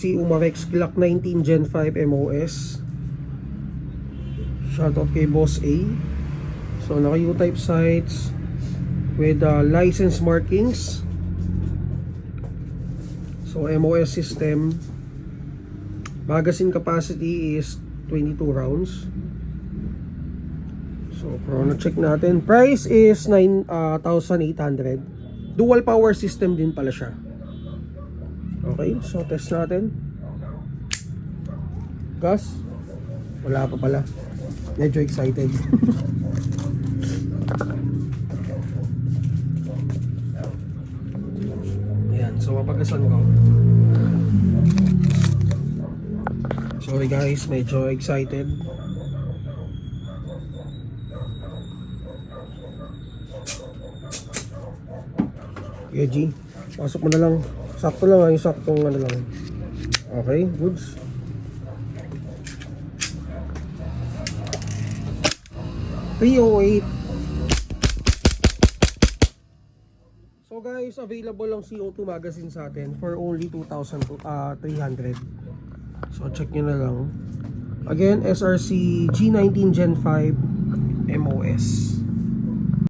Si Umarex Glock 19 Gen 5 MOS. Shoutout kay Boss A. So naka U-type sights with license markings. So MOS system. Magazine capacity is 22 rounds. So chrono check natin. Price is 9,800. Dual power system din pala siya. Okay, so test natin. Gas. Wala pa pala. Medyo excited. Ayan, so mapagasan ko. Sorry guys, medyo excited. Yeah, G. Pasok mo na lang. Sakto lang, yung saktong ano lang. Okay, goods. $308. So guys, available lang CO2 magazine sa atin for only 2,300. So check nyo na lang. Again, SRC G19 Gen 5 MOS.